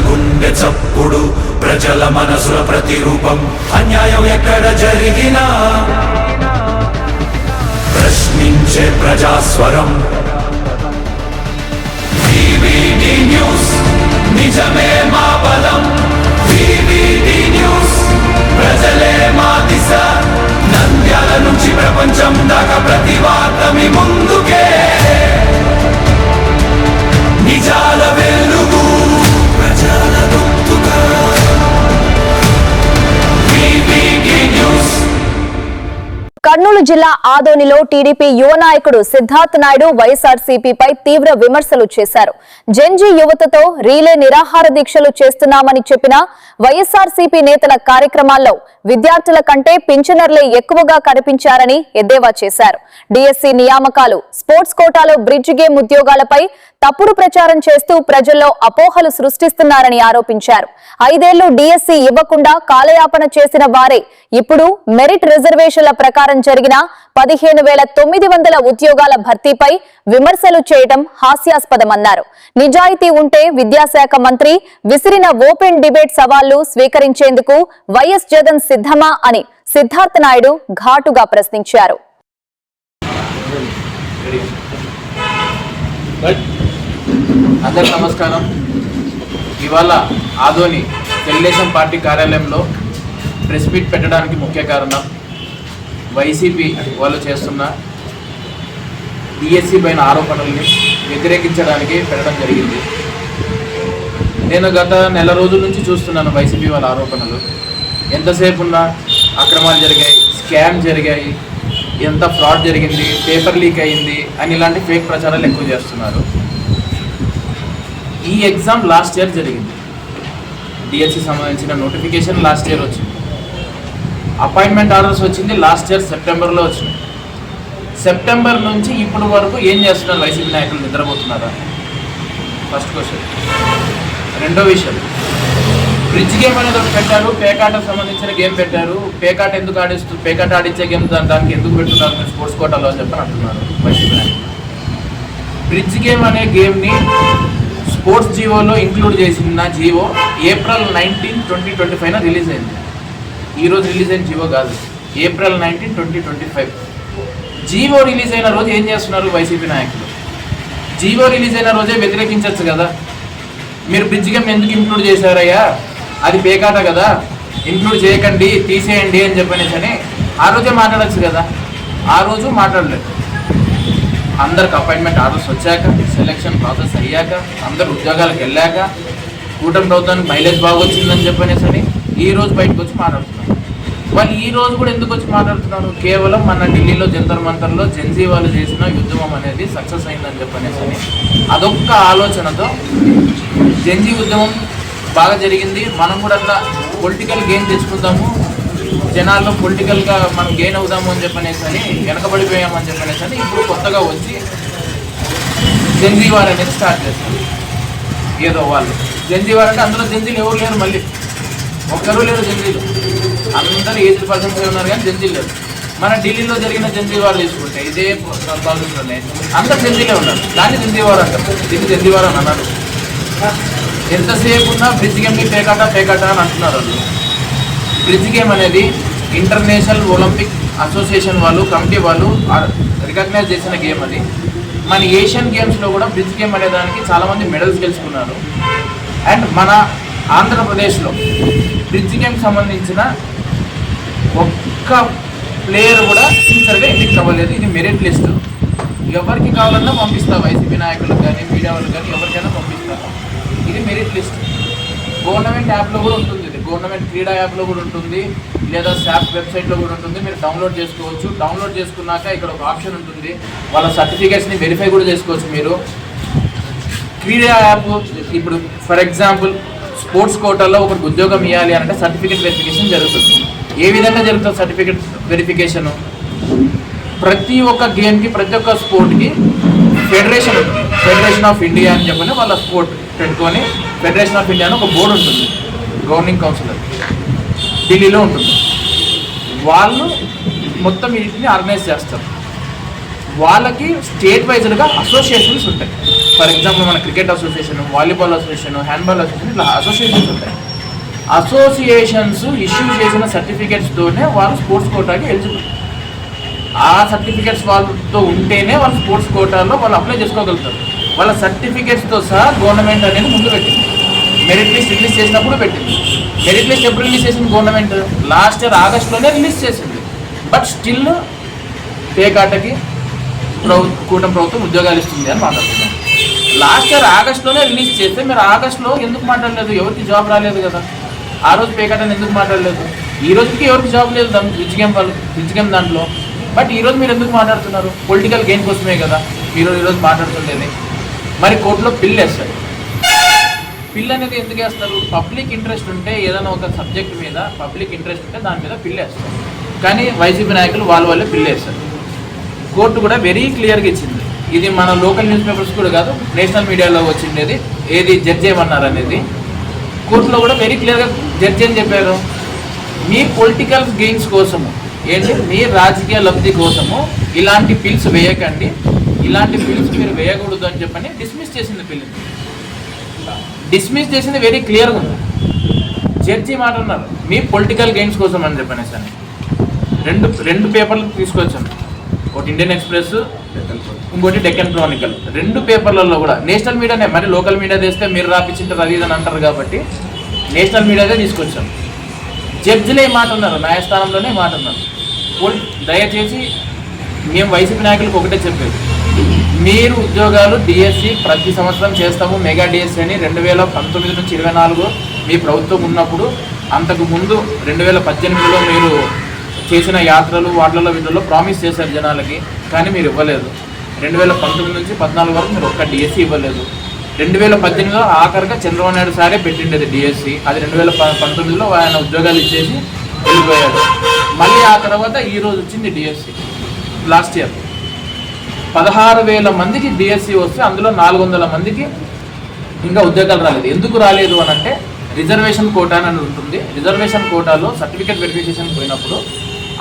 గుండె చప్పుడు ప్రజల మనసుల ప్రతిరూపం అన్యాయం ఎక్కడ జరిగినా ప్రశ్నించే ప్రజాస్వరం వివిడి న్యూస్ నిజమే మా బలం వివిడి న్యూస్ ప్రజలే మా దిశ నంద్యాల నుంచి ప్రపంచం దాకా ప్రతి వార్త మీ ముందుకే నిజాల వెలుగు ప్రజల గొంతుగా వివిడి న్యూస్. కర్నూలు జిల్లా ఆదోనిలో టీడీపీ యువ నాయకుడు సిద్ధార్థ్ నాయుడు వైఎస్ఆర్సీపీపై తీవ్ర విమర్శలు చేశారు. జెన్జీ యువతతో రీలే నిరాహార దీక్షలు చేస్తున్నామని చెప్పిన వైఎస్ఆర్సీపీ నేతల కార్యక్రమాల్లో విద్యార్థుల కంటే పింఛనర్లే ఎక్కువగా కనిపించారని ఎద్దేవా చేశారు. డిఎస్సీ నియామకాలు, స్పోర్ట్స్ కోటాలో బ్రిడ్జ్ గేమ్ ఉద్యోగాలపై తప్పుడు ప్రచారం చేస్తూ ప్రజల్లో అపోహలు సృష్టిస్తున్నారని ఆరోపించారు. 5 ఏళ్లు డిఎస్సీ ఇవ్వకుండా కాలయాపన చేసిన వారే ఇప్పుడు మెరిట్ రిజర్వేషన్ల ప్రకారం జరిగిన 15,900 ఉద్యోగాల భర్తీపై విమర్శలు చేయడం హాస్యాస్పదమన్నారు. నిజాయితీ ఉంటే విద్యాశాఖ మంత్రి విసిరిన ఓపెన్ డిబేట్ సవాళ్లు స్వీకరించేందుకు వైఎస్ జగన్ సిద్ధమా అని సిద్ధార్థ్ నాయుడు ఘాటుగా ప్రశ్నించారు. అందరికీ నమస్కారం. ఇవాళ ఆదోని తెలుగుదేశం పార్టీ కార్యాలయంలో ప్రెస్ మీట్ పెట్టడానికి ముఖ్య కారణం వైసీపీ వాళ్ళు చేస్తున్న డిఎస్సీ పైన ఆరోపణల్ని వ్యతిరేకించడానికి పెట్టడం జరిగింది. నేను గత నెల రోజుల నుంచి చూస్తున్నాను వైసీపీ వాళ్ళ ఆరోపణలు. ఎంతసేపు ఉన్న అక్రమాలు జరిగాయి, స్కామ్ జరిగాయి, ఎంత ఫ్రాడ్ జరిగింది, పేపర్ లీక్ అయింది అని ఇలాంటి ఫేక్ ప్రచారాలు ఎక్కువ చేస్తున్నారు. ఈ ఎగ్జామ్ లాస్ట్ ఇయర్ జరిగింది. డిఎస్సి సంబంధించిన నోటిఫికేషన్ లాస్ట్ ఇయర్ వచ్చింది. అపాయింట్మెంట్ ఆర్డర్స్ వచ్చింది లాస్ట్ ఇయర్ సెప్టెంబర్లో వచ్చింది. సెప్టెంబర్ నుంచి ఇప్పటి వరకు ఏం చేస్తున్నారు వైసీపీ నాయకులు? నిద్రపోతున్నారా? First question. రెండో విషయం, బ్రిడ్జ్ గేమ్ అనేది ఒకటి పెట్టారు, పేకాటకు సంబంధించిన గేమ్ పెట్టారు. పేకాట ఆడించే గేమ్ దానికి ఎందుకు పెట్టున్నారు మీరు స్పోర్ట్స్ కోటాలో అని చెప్పని అంటున్నారు వైసీపీ నాయకులు. బ్రిడ్జ్ గేమ్ అనే గేమ్ని స్పోర్ట్స్ జీవోలో ఇంక్లూడ్ చేసిన జీవో April 19, 2025 రిలీజ్ అయింది. ఈరోజు రిలీజ్ అయిన జీవో కాదు, April 19, 2025 జీవో రిలీజ్ అయిన రోజు ఏం చేస్తున్నారు వైసీపీ నాయకులు? జీవో రిలీజ్ అయిన రోజే వ్యతిరేకించవచ్చు కదా. మీరు బ్రిడ్జ్ గేమ్ ఎందుకు ఇంక్లూడ్ చేశారయ్యా, అది పేకాట కదా, ఇంక్లూడ్ చేయకండి, తీసేయండి అని చెప్పనేసి ఆ రోజే మాట్లాడచ్చు కదా. ఆ రోజు మాట్లాడలేదు. అందరికి అపాయింట్మెంట్ ఆర్డర్స్ వచ్చాక, సెలక్షన్ ప్రాసెస్ అయ్యాక, అందరు ఉద్యోగాలకు వెళ్ళాక, కూటమి ప్రభుత్వానికి మైలేజ్ బాగా వచ్చిందని చెప్పనేసి ఈ రోజు బయటకు వచ్చి మాట్లాడుతున్నారు. వాళ్ళు ఈ రోజు కూడా ఎందుకు వచ్చి మాట్లాడుతున్నారు? కేవలం మన ఢిల్లీలో జంతర్ మంతర్లో జెన్జీ వాళ్ళు చేసిన ఉద్యమం అనేది సక్సెస్ అయిందని చెప్పనేసి అదొక్క ఆలోచనతో జెన్జీ ఉద్యమం బాగా జరిగింది, మనం కూడా అట్లా పొలిటికల్ గెయిన్ తెచ్చుకుందాము, జనాల్లో పొలిటికల్గా మనం గెయిన్ అవుదాము అని చెప్పనేసి వెనకబడిపోయామని చెప్పనేసి ఇప్పుడు కొత్తగా వచ్చి జెన్జీ వార్ అనేది స్టార్ట్ చేస్తారు. ఏదో వాళ్ళు జెన్జీ వార్ అంటే అందులో జెన్జీలు ఎవరు లేరు, మళ్ళీ ఒక్కరు లేరు జెన్జీలు, అందరూ ఏజ్డ్ పర్సన్స్ ఉన్నారు కానీ జెన్జీలు లేరు. మన ఢిల్లీలో జరిగిన జెన్జీ వార్ తీసుకుంటే ఇదే ప్రాసెస్లోనే అందరు జెన్జీలే ఉన్నారు. దాన్ని జెన్జీ వార్ అంటారు, దీన్ని జెన్జీ వార్ అని అన్నారు. ఎంతసేపు ఉన్నా బ్రిడ్జ్ గేమ్ని పేకాట అని అంటున్నారు వాళ్ళు. బ్రిడ్జ్ గేమ్ అనేది ఇంటర్నేషనల్ ఒలింపిక్ అసోసియేషన్ వాళ్ళు, కమిటీ వాళ్ళు రికగ్నైజ్ చేసిన గేమ్ అది. మన ఏషియన్ గేమ్స్లో కూడా బ్రిడ్జ్ గేమ్ అనే దానికి చాలామంది మెడల్స్ గెలుచుకున్నారు. అండ్ మన ఆంధ్రప్రదేశ్లో బ్రిడ్జ్ గేమ్కి సంబంధించిన ఒక్క ప్లేయర్ కూడా టీచర్గా ఎన్నిక అవ్వలేదు. ఇది మెరిట్ లిస్టు. ఎవరికి కావాలన్నా పంపిస్తా, వైసీపీ నాయకులకు కానీ మీడియా వాళ్ళకి కానీ ఎవరికైనా పంపిస్తారు. ఇది మెరిట్ లిస్ట్. గవర్నమెంట్ యాప్లో కూడా ఉంటుంది, గవర్నమెంట్ క్రీడా యాప్లో కూడా ఉంటుంది, లేదా శాప్ వెబ్సైట్లో కూడా ఉంటుంది. మీరు డౌన్లోడ్ చేసుకోవచ్చు. డౌన్లోడ్ చేసుకున్నాక ఇక్కడ ఒక ఆప్షన్ ఉంటుంది, వాళ్ళ సర్టిఫికేట్స్ని వెరిఫై కూడా చేసుకోవచ్చు. మీరు క్రీడా యాప్ ఇప్పుడు ఫర్ ఎగ్జాంపుల్ స్పోర్ట్స్ కోటాలో ఒకరికి ఉద్యోగం ఇవ్వాలి అంటే సర్టిఫికేట్ వెరిఫికేషన్ జరుగుతుంది. ఏ విధంగా జరుగుతుంది సర్టిఫికేట్ వెరిఫికేషను? ప్రతి ఒక్క గేమ్కి, ప్రతి ఒక్క స్పోర్ట్కి ఫెడరేషన్ ఉంటుంది. ఫెడరేషన్ ఆఫ్ ఇండియా అని చెప్పని వాళ్ళ స్పోర్ట్ పెట్టుకొని ఫెడరేషన్ ఆఫ్ ఇండియా అని ఒక బోర్డు ఉంటుంది, గవర్నింగ్ కౌన్సిల్ ఢిల్లీలో ఉంటుంది. వాళ్ళు మొత్తం వీటిని ఆర్గనైజ్ చేస్తారు. వాళ్ళకి స్టేట్ వైజ్గా అసోసియేషన్స్ ఉంటాయి. ఫర్ ఎగ్జాంపుల్ మన cricket association, volleyball association, handball association, ఇట్లా అసోసియేషన్స్ ఉంటాయి. అసోసియేషన్స్ ఇష్యూ చేసిన సర్టిఫికేట్స్తోనే వాళ్ళు స్పోర్ట్స్ కోటాకి ఎలిజిబుల్. ఆ సర్టిఫికేట్స్ వాళ్ళతో ఉంటేనే వాళ్ళు స్పోర్ట్స్ కోటాలో వాళ్ళు అప్లై చేసుకోగలుగుతారు. వాళ్ళ సర్టిఫికేట్స్తో సహా గవర్నమెంట్ అనేది ముందు పెట్టింది. మెరిట్ లిస్ట్ రిలీజ్ చేసినప్పుడు పెట్టింది. మెరిట్ లిస్ట్ ఎప్పుడు రిలీజ్ చేసింది గవర్నమెంట్? లాస్ట్ ఇయర్ ఆగస్టులోనే రిలీజ్ చేసింది. బట్ స్టిల్ పేకాటకి కూటమి ప్రభుత్వం ఉద్యోగాలు ఇస్తుంది అని మాట్లాడుతున్నాం. లాస్ట్ ఇయర్ ఆగస్టులోనే రిలీజ్ చేస్తే మీరు ఆగస్టులో ఎందుకు మాట్లాడలేదు? ఎవరికి జాబ్ రాలేదు కదా. ఆ రోజు పేకాటని ఎందుకు మాట్లాడలేదు? ఈ రోజుకి ఎవరికి జాబ్ లేదు బ్రిడ్జ్ గేమ్ దాంట్లో. బట్ ఈరోజు మీరు ఎందుకు మాట్లాడుతున్నారు? పొలిటికల్ గెయిన్ కోసమే కదా మీరు ఈరోజు మాట్లాడుతుండేది. మరి కోర్టులో బిల్ వేస్తారు. బిల్ అనేది ఎందుకు వేస్తారు? పబ్లిక్ ఇంట్రెస్ట్ ఉంటే ఏదైనా ఒక సబ్జెక్ట్ మీద పబ్లిక్ ఇంట్రెస్ట్ ఉంటే దాని మీద బిల్ వేస్తారు. కానీ వైసీపీ నాయకులు వాళ్ళే బిల్ వేస్తారు. కోర్టు కూడా వెరీ క్లియర్గా ఇచ్చింది. ఇది మన లోకల్ న్యూస్ పేపర్స్ కూడా కాదు, నేషనల్ మీడియాలో వచ్చిండేది. ఏది జడ్జి ఏమన్నారు అనేది కోర్టులో కూడా వెరీ క్లియర్గా జడ్జి అని చెప్పారు. మీ పొలిటికల్ గెయిన్స్ కోసము ఏంటి, మీ రాజకీయ లబ్ధి కోసము ఇలాంటి బిల్స్ వేయకండి, ఇలాంటి బిల్స్ మీరు వేయకూడదు అని చెప్పని డిస్మిస్ చేసింది. బిల్లు డిస్మిస్ చేసింది వెరీ క్లియర్గా ఉంది. జడ్జి మాట ఉన్నారు మీ పొలిటికల్ గెయిన్స్ కోసం అని చెప్పనేసి అని రెండు పేపర్లు తీసుకొచ్చాను. ఒకటి ఇండియన్ ఎక్స్ప్రెస్, ఇంకోటి డెక్కన్ క్రానికల్. రెండు పేపర్లలో కూడా నేషనల్ మీడియానే, మరి లోకల్ మీడియా తెస్తే మీరు రాపించింటారు అది ఇది అని అంటారు కాబట్టి నేషనల్ మీడియాదే తీసుకొచ్చాం. జడ్జిలే మాట ఉన్నారు, న్యాయస్థానంలోనే మాట ఉన్నారు. దయచేసి మేము వైసీపీ నాయకులకు ఒకటే చెప్పేది, మీరు ఉద్యోగాలు డిఎస్సి ప్రతి సంవత్సరం చేస్తాము, మెగా డిఎస్సి అని 2019 నుంచి 24 మీ ప్రభుత్వం ఉన్నప్పుడు, అంతకు ముందు 2018లో మీరు చేసిన యాత్రలు వీటిలో ప్రామిస్ చేశారు జనాలకి, కానీ మీరు ఇవ్వలేదు. 2019 నుంచి 14 వరకు మీరు ఒక్క డిఎస్సి ఇవ్వలేదు. 2018లో ఆఖరిగా చంద్రబాబు నాయుడు సారే పెట్టిండేది డిఎస్సి, అది 2019లో ఆయన ఉద్యోగాలు ఇచ్చేసి వెళ్ళిపోయాడు. మళ్ళీ ఆ తర్వాత ఈరోజు వచ్చింది డిఎస్సి. లాస్ట్ ఇయర్ 16,000 మందికి డిఎస్సి వస్తే అందులో 400 మందికి ఇంకా ఉద్యోగాలు రాలేదు. ఎందుకు రాలేదు అని అంటే రిజర్వేషన్ కోటా అని ఉంటుంది. రిజర్వేషన్ కోటాలో సర్టిఫికేట్ వెరిఫికేషన్ పోయినప్పుడు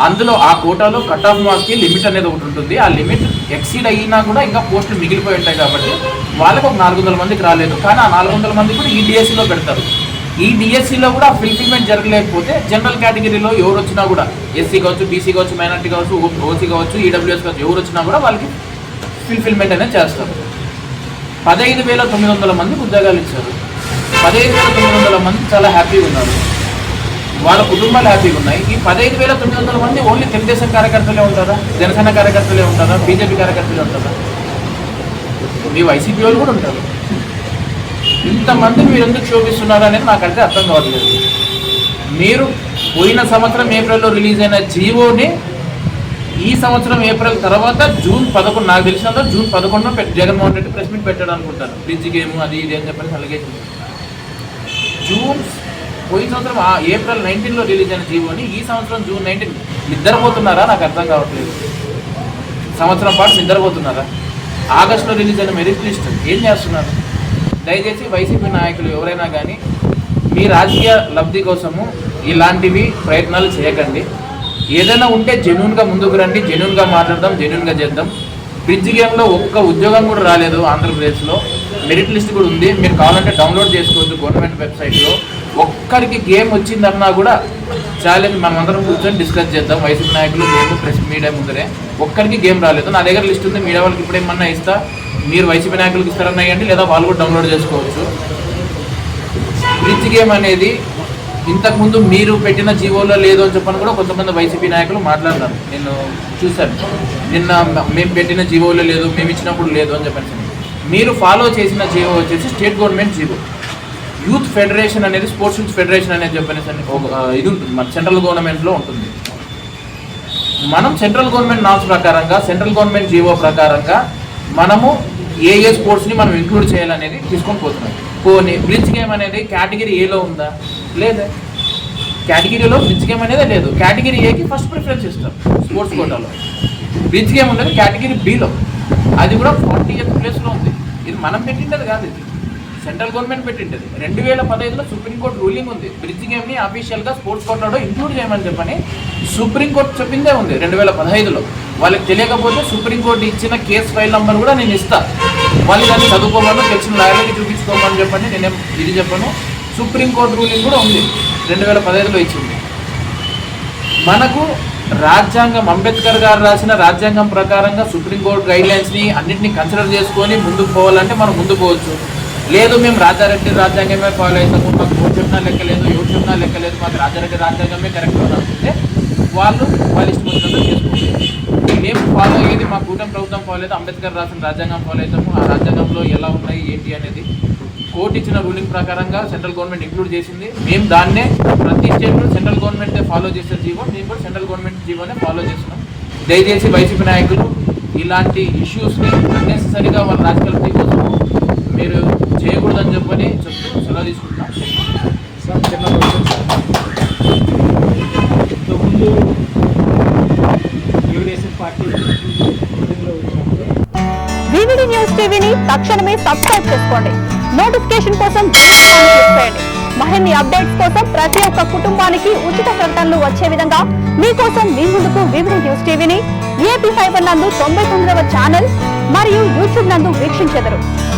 అందులో ఆ కోటాలో కట్ ఆఫ్ మార్క్స్కి లిమిట్ అనేది ఒకటి ఉంటుంది. ఆ లిమిట్ ఎక్సీడ్ అయినా కూడా ఇంకా పోస్టులు మిగిలిపోయి ఉంటాయి కాబట్టి వాళ్ళకి ఒక 400 మందికి రాలేదు. కానీ ఆ 400 మంది కూడా ఈ డిఎస్సిలో పెడతారు. ఈ డిఎస్సిలో కూడా ఫిల్ఫిల్మెంట్ జరగలేకపోతే జనరల్ కేటగిరీలో ఎవరు వచ్చినా కూడా, ఎస్సీ కావచ్చు, బీసీ కావచ్చు, మైనార్టీ కావచ్చు, ఓసీ కావచ్చు, ఈడబ్ల్యూఎస్ కావచ్చు, ఎవరు వచ్చినా కూడా వాళ్ళకి ఫిల్ఫిల్మెంట్ అనేది చేస్తారు. 15,900 మందికి ఉద్యోగాలు ఇచ్చారు. 15,900 మంది చాలా హ్యాపీగా ఉన్నారు, వాళ్ళ కుటుంబాలు హ్యాపీగా ఉన్నాయి. ఈ 15,900 మంది ఓన్లీ తెలుగుదేశం కార్యకర్తలే ఉంటారా, జనసేన కార్యకర్తలే ఉంటారా, బీజేపీ కార్యకర్తలే ఉంటారా? మీ వైసీపీ వాళ్ళు కూడా ఉంటారు. ఇంతమంది మీరు ఎందుకు చూపిస్తున్నారు అనేది నాకైతే అర్థం కావట్లేదు. మీరు పోయిన సంవత్సరం ఏప్రిల్లో రిలీజ్ అయిన జీవోని ఈ సంవత్సరం ఏప్రిల్ తర్వాత June 11, నాకు తెలిసినంత June 11 Jaganmohan Reddy press meet పెట్టాడు అనుకుంటాను. బ్రిడ్జ్ గేమ్ అది ఇది అని చెప్పని అలిగేషన్. పోయిన సంవత్సరం April 19లో రిలీజ్ అయిన జీవోని ఈ సంవత్సరం June 19 నిద్రపోతున్నారా? నాకు అర్థం కావట్లేదు. సంవత్సరం పాటు నిద్రపోతున్నారా? ఆగస్టులో రిలీజ్ అయిన మెరిట్ లిస్ట్ ఏం చేస్తున్నారు? దయచేసి వైసీపీ నాయకులు ఎవరైనా కానీ మీ రాజకీయ లబ్ధి కోసము ఇలాంటివి ప్రయత్నాలు చేయకండి. ఏదైనా ఉంటే జెన్యూన్గా ముందుకు రండి, జెన్యూన్గా మాట్లాడదాం, జెన్యూన్గా చేద్దాం. బ్రిడ్జ్ గేమ్లో ఒక్క ఉద్యోగం కూడా రాలేదు ఆంధ్రప్రదేశ్లో. మెరిట్ లిస్ట్ కూడా ఉంది, మీరు కావాలంటే డౌన్లోడ్ చేసుకోవచ్చు గవర్నమెంట్ వెబ్సైట్లో. ఒక్కరికి గేమ్ వచ్చిందన్నా కూడా ఛాలెంజ్ మనం అందరం కూర్చొని డిస్కస్ చేద్దాం. వైసీపీ నాయకులు, మేము ప్రెస్ మీడియా ముందరే. ఒక్కరికి గేమ్ రాలేదు. నా దగ్గర లిస్ట్ ఉంది, మీడియా వాళ్ళకి ఇప్పుడు ఏమన్నా ఇస్తా, మీరు వైసీపీ నాయకులకు ఇస్తారన్నా ఇవ్వండి, లేదా వాళ్ళు కూడా డౌన్లోడ్ చేసుకోవచ్చు. బ్రిడ్జ్ గేమ్ అనేది ఇంతకుముందు మీరు పెట్టిన జీవోలో లేదు అని చెప్పని కూడా కొంతమంది వైసీపీ నాయకులు మాట్లాడినారు. నేను చూశాను, నిన్న మేము పెట్టిన జీవోలో లేదు, మేము ఇచ్చినప్పుడు లేదు అని చెప్పేసి. మీరు ఫాలో చేసిన జీవో వచ్చేసి state government GO. Youth federation అనేది, స్పోర్ట్స్ యూత్ ఫెడరేషన్ అనేది చెప్పనేసి ఇది ఉంటుంది, మన సెంట్రల్ గవర్నమెంట్లో ఉంటుంది. మనం సెంట్రల్ గవర్నమెంట్ నామ్స్ ప్రకారంగా, సెంట్రల్ గవర్నమెంట్ జీవో ప్రకారంగా మనము ఏ స్పోర్ట్స్ని మనం ఇంక్లూడ్ చేయాలనేది తీసుకొని పోతున్నాం. పోనీ బ్రిడ్జ్ గేమ్ అనేది కేటగిరీ ఏలో ఉందా? లేదా. కేటగిరీలో బ్రిడ్జ్ గేమ్ అనేది లేదు. కేటగిరీ ఏకి ఫస్ట్ ప్రిఫరెన్స్ ఇస్తాం స్పోర్ట్స్ కోటాలో. బ్రిడ్జ్ గేమ్ ఉండేది కేటగిరీ బిలో, అది కూడా 40th ప్లేస్లో ఉంది. ఇది మనం పెట్టిండేది కాదు, ఇది సెంట్రల్ గవర్నమెంట్ పెట్టింటది. 2015లో సుప్రీంకోర్టు రూలింగ్ ఉంది, బ్రిడ్జ్ గేమ్ ని అఫీషియల్ గా స్పోర్ట్స్ కోటాలో ఇంక్లూడ్ చేయమని చెప్పని సుప్రీంకోర్టు చెప్పిందే ఉంది 2015లో. వాళ్ళకి తెలియకపోతే సుప్రీంకోర్టు ఇచ్చిన కేసు ఫైల్ నంబర్ కూడా నేను ఇస్తా, వాళ్ళు దాన్ని చదువుకోమని తెలిసిన లాయర్లకి చూపించుకోమని చెప్పండి. నేనేం ఇది చెప్పను. సుప్రీంకోర్టు రూలింగ్ కూడా ఉంది 2015లో ఇచ్చింది. మనకు రాజ్యాంగం, అంబేద్కర్ గారు రాసిన రాజ్యాంగం ప్రకారంగా సుప్రీంకోర్టు గైడ్ లైన్స్ని అన్నింటినీ కన్సిడర్ చేసుకొని ముందుకు పోవాలంటే మనం ముందుకు పోవచ్చు. లేదు మేము రాజారెడ్డి రాజ్యాంగమే ఫాలో అవుతాము, మాకు ఓటు చెప్పినా లెక్కలేదు, ఎవరు చెప్పినా లెక్కలేదు, మాకు రాజారెడ్డి రాజ్యాంగమే కరెక్ట్ అనుకుంటే వాళ్ళు ఇష్టం వచ్చినట్టు చేసుకోవాలి. మేము ఫాలో అయ్యేది మా కూటమి ప్రభుత్వం ఫాలో అయితే అంబేద్కర్ రాసిన రాజ్యాంగం ఫాలో అవుతాము. ఆ రాజ్యాంగంలో ఎలా ఉన్నాయి ఏంటి అనేది కోర్టు ఇచ్చిన రూలింగ్ ప్రకారంగా సెంట్రల్ గవర్నమెంట్ ఇంక్లూడ్ చేసింది. మేము దాన్నే ప్రతి స్టేట్లో సెంట్రల్ గవర్నమెంట్ ఫాలో చేసే జీవో, మేము కూడా సెంట్రల్ గవర్నమెంట్ జీవోనే ఫాలో చేస్తున్నాం. దయచేసి వైసీపీ నాయకులు ఇలాంటి ఇష్యూస్ని అన్నెసెసరీగా వాళ్ళ రాజకీయాల కోసం మీరు చేయకూడదని చెప్పని చెప్తూ సెలవు తీసుకుంటున్నాం. సార్ చిన్న క్వశ్చన్ సార్, ఇంతకుముందు తెలుగుదేశం పార్టీ వివిడి న్యూస్ టీవీని తక్షణమే సబ్స్క్రైబ్ చేసుకోండి. నోటిఫికేషన్ కోసం క్లిక్ చేయండి. మరిన్ని అప్డేట్స్ కోసం ప్రతి ఒక్క కుటుంబానికి ఉచిత ప్రకటనలు వచ్చే విధంగా మీకోసం మీ ముందుకు వివిడి న్యూస్ టీవీని ఏపీ ఫైబర్ నందు 99వ ఛానల్ మరియు యూట్యూబ్ నందు వీక్షించెదరు.